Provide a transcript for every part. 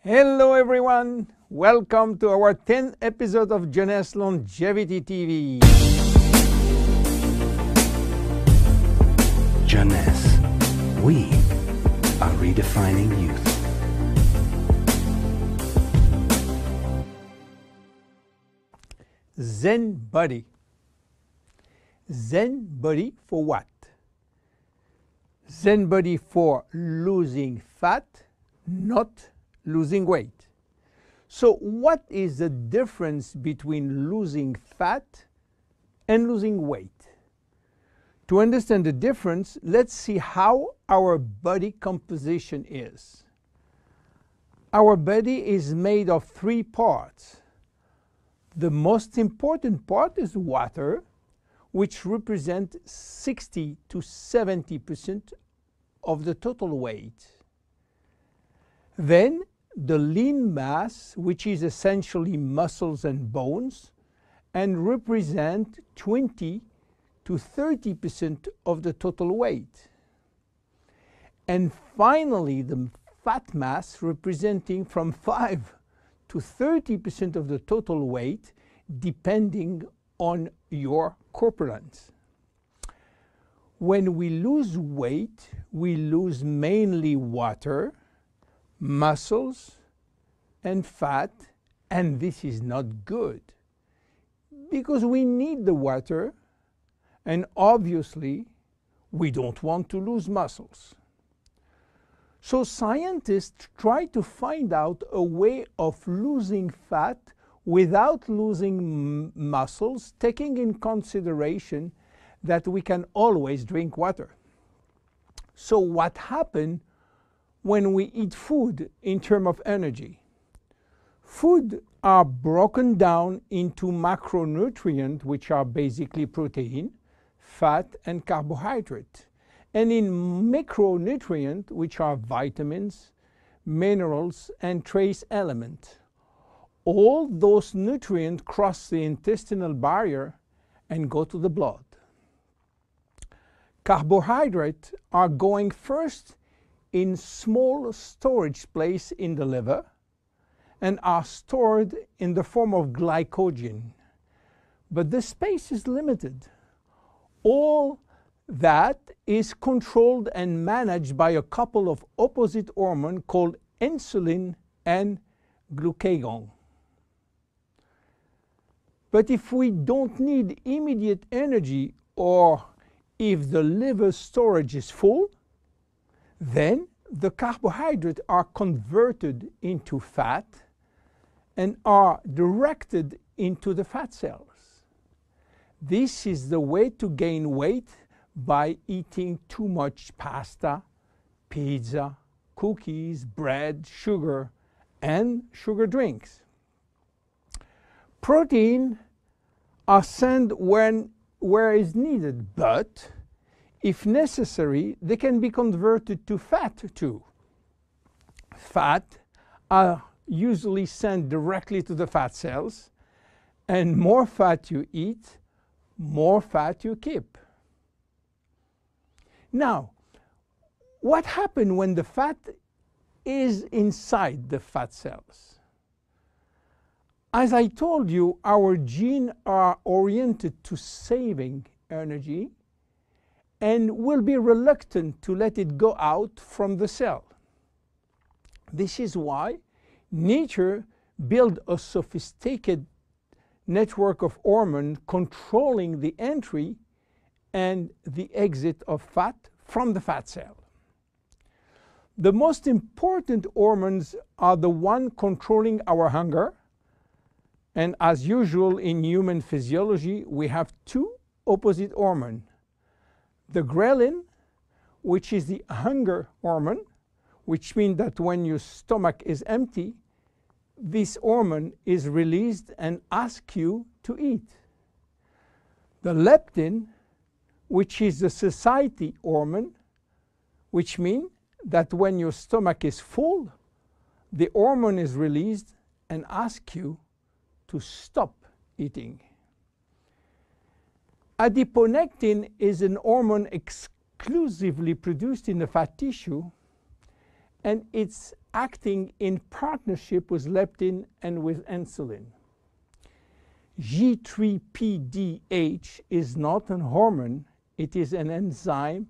Hello everyone, welcome to our 10th episode of Jeunesse Longevity TV. Jeunesse, we are redefining youth. Zen Bodi. Zen Bodi for what? Zen Bodi for losing fat, not losing weight. So what is the difference between losing fat and losing weight? To understand the difference, let's see how our body composition is. Our body is made of 3 parts. The most important part is water, which represents 60 to 70% of the total weight. Then the lean mass, which is essentially muscles and bones, and represent 20 to 30% of the total weight. And finally, the fat mass, representing from 5 to 30% of the total weight, depending on your corpulence. When we lose weight, we lose mainly water, muscles, and fat, and this is not good because we need the water, and obviously we don't want to lose muscles. So scientists try to find out a way of losing fat without losing muscles, taking in consideration that we can always drink water. So what happens when we eat food in terms of energy? Food are broken down into macronutrients, which are basically protein, fat, and carbohydrate, and in micronutrients, which are vitamins, minerals, and trace elements. All those nutrients cross the intestinal barrier and go to the blood. Carbohydrates are going first in small storage place in the liver and are stored in the form of glycogen. But the space is limited. All that is controlled and managed by a couple of opposite hormones called insulin and glucagon. But if we don't need immediate energy, or if the liver storage is full, then the carbohydrates are converted into fat and are directed into the fat cells. This is the way to gain weight, by eating too much pasta, pizza, cookies, bread, sugar, and sugar drinks. Protein are sent where is needed, but if necessary, they can be converted to fat too. Fat are usually sent directly to the fat cells, and more fat you eat, more fat you keep. Now, what happens when the fat is inside the fat cells? As I told you, our genes are oriented to saving energy and will be reluctant to let it go out from the cell. This is why nature built a sophisticated network of hormones controlling the entry and the exit of fat from the fat cell. The most important hormones are the ones controlling our hunger, and as usual in human physiology, we have 2 opposite hormones. The ghrelin, which is the hunger hormone, which means that when your stomach is empty, this hormone is released and asks you to eat. The leptin, which is the satiety hormone, which means that when your stomach is full, the hormone is released and asks you to stop eating. Adiponectin is an hormone exclusively produced in the fat tissue, and it's acting in partnership with leptin and with insulin. G3PDH is not a hormone, it is an enzyme,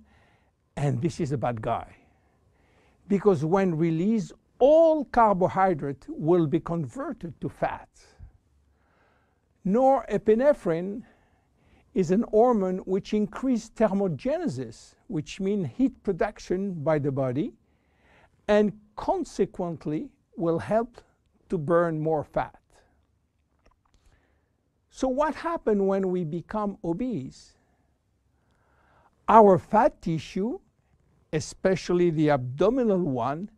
and this is a bad guy. Because when released, all carbohydrate will be converted to fat. Norepinephrine is an hormone which increases thermogenesis, which means heat production by the body, and consequently will help to burn more fat. So what happens when we become obese? Our fat tissue, especially the abdominal one,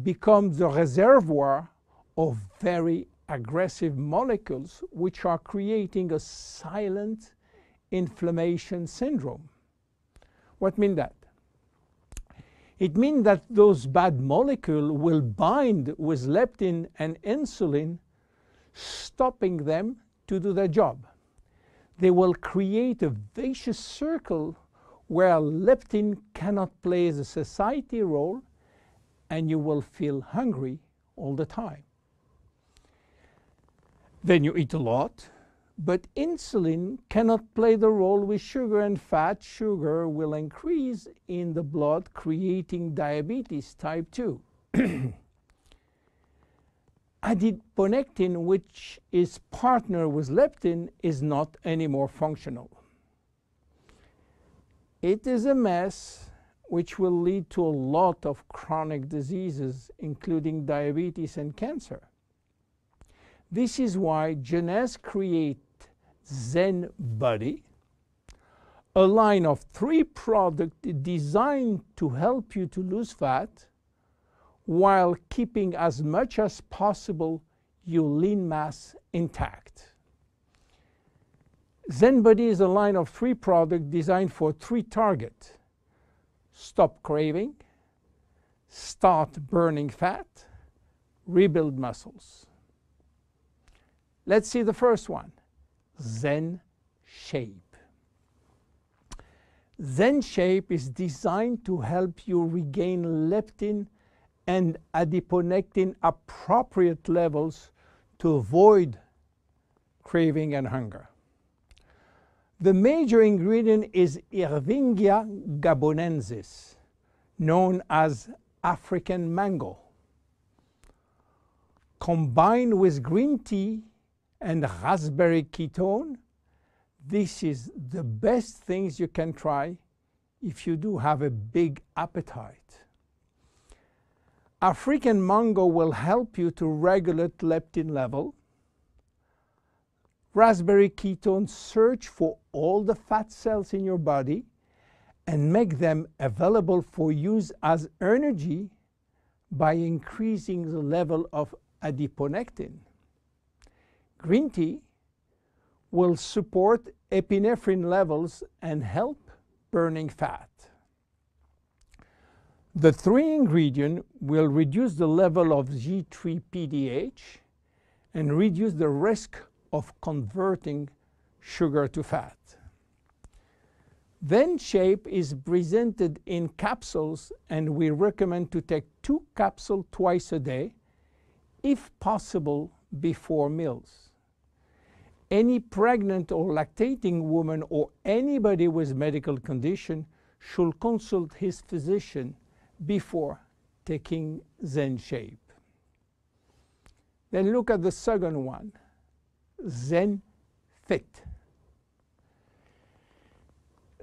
becomes the reservoir of very aggressive molecules which are creating a silent inflammation syndrome. What means that? It means that those bad molecules will bind with leptin and insulin, stopping them to do their job. They will create a vicious circle where leptin cannot play the satiety role, and you will feel hungry all the time. Then you eat a lot, but insulin cannot play the role with sugar and fat. Sugar will increase in the blood, creating diabetes type 2. Adiponectin, which is partner with leptin, is not anymore functional. It is a mess which will lead to a lot of chronic diseases, including diabetes and cancer. This is why Jeunesse created Zen Bodi, a line of 3 products designed to help you to lose fat while keeping as much as possible your lean mass intact. Zen Bodi is a line of 3 products designed for 3 targets: stop craving, start burning fat, rebuild muscles. Let's see the first one, Zen Shape. Zen Shape is designed to help you regain leptin and adiponectin appropriate levels to avoid craving and hunger. The major ingredient is Ervingia gabonensis, known as African mango. Combined with green tea and raspberry ketone, this is the best things you can try if you do have a big appetite. African mango will help you to regulate leptin level. Raspberry ketone search for all the fat cells in your body and make them available for use as energy by increasing the level of adiponectin. Green tea will support epinephrine levels and help burning fat. The 3 ingredients will reduce the level of G3PDH and reduce the risk of converting sugar to fat. Zen Shape is presented in capsules, and we recommend to take 2 capsules twice a day, if possible before meals. Any pregnant or lactating woman or anybody with medical condition should consult his physician before taking Zen Shape. Then look at the second one, Zen Fit.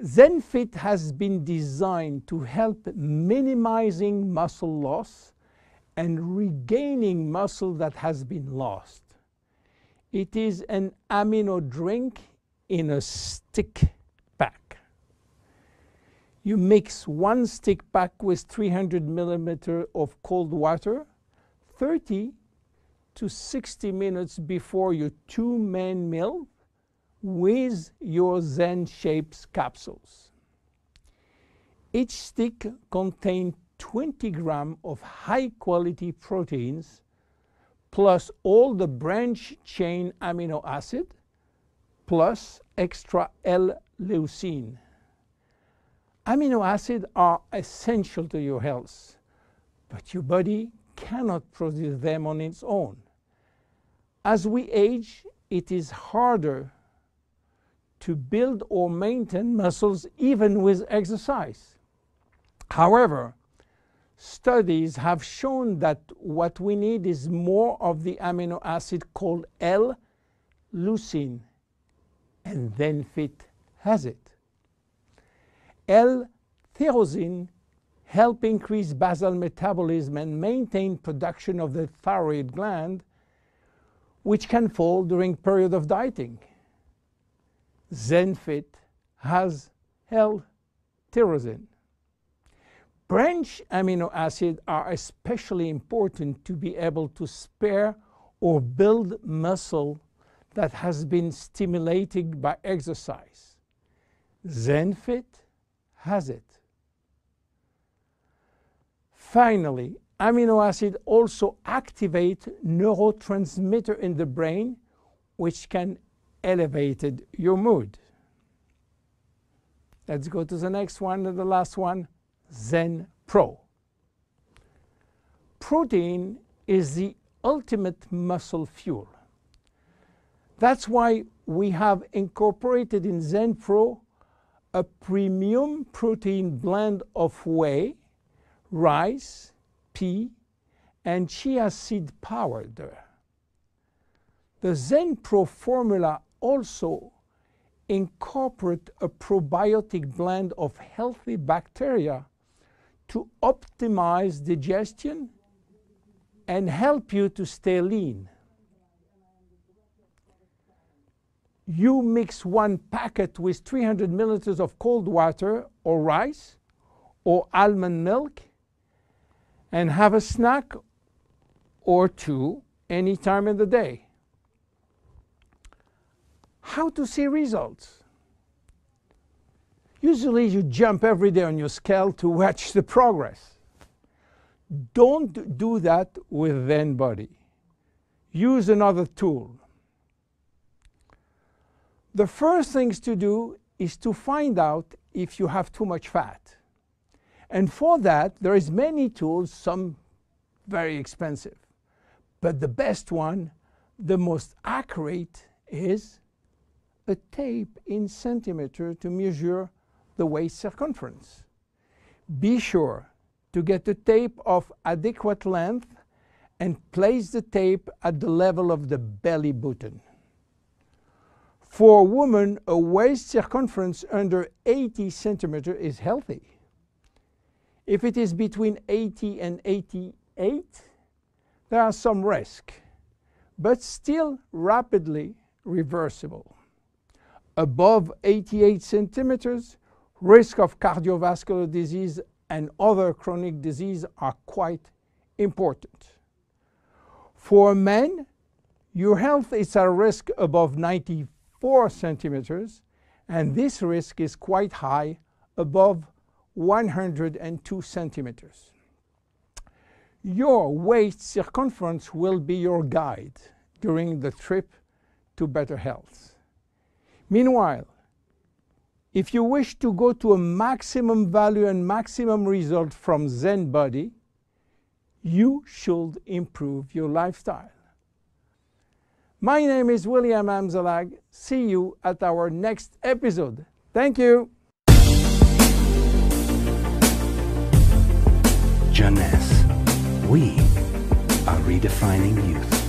Zen Fit has been designed to help minimizing muscle loss and regaining muscle that has been lost. It is an amino drink in a stick pack. You mix 1 stick pack with 300 milliliters of cold water 30 to 60 minutes before your 2 main meal with your Zen Shapes capsules. Each stick contains 20 grams of high-quality proteins plus all the branch-chain amino acid plus extra L-leucine. Amino acids are essential to your health, but your body cannot produce them on its own. As we age, it is harder to build or maintain muscles even with exercise. However, studies have shown that what we need is more of the amino acid called L-leucine, and ZenFit has it. L-tyrosine helps increase basal metabolism and maintain production of the thyroid gland, which can fall during period of dieting. ZenFit has L-tyrosine. Branch amino acids are especially important to be able to spare or build muscle that has been stimulated by exercise. ZenFit has it. Finally, amino acids also activate neurotransmitter in the brain, which can elevate your mood. Let's go to the next one and the last one, Zen Pro. Protein is the ultimate muscle fuel. That's why we have incorporated in Zen Pro a premium protein blend of whey, rice, pea, and chia seed powder. The Zen Pro formula also incorporates a probiotic blend of healthy bacteria to optimize digestion and help you to stay lean. You mix one packet with 300 milliliters of cold water or rice or almond milk and have a snack or two any time in the day. How to see results? Usually you jump every day on your scale to watch the progress. Don't do that with Zen Bodi. Use another tool. The first things to do is to find out if you have too much fat. And for that, there is many tools, some very expensive. But the best one, the most accurate, is a tape in centimeter to measure the waist circumference. Be sure to get a tape of adequate length and place the tape at the level of the belly button. For a woman, a waist circumference under 80 centimeters is healthy. If it is between 80 and 88, there are some risk, but still rapidly reversible. Above 88 centimeters, risk of cardiovascular disease and other chronic disease are quite important. For men, your health is at risk above 94 centimeters, and this risk is quite high, above 102 centimeters. Your waist circumference will be your guide during the trip to better health. Meanwhile, if you wish to go to a maximum value and maximum result from Zen Bodi, you should improve your lifestyle. My name is William Amzalag. See you at our next episode. Thank you. Jeunesse, we are redefining youth.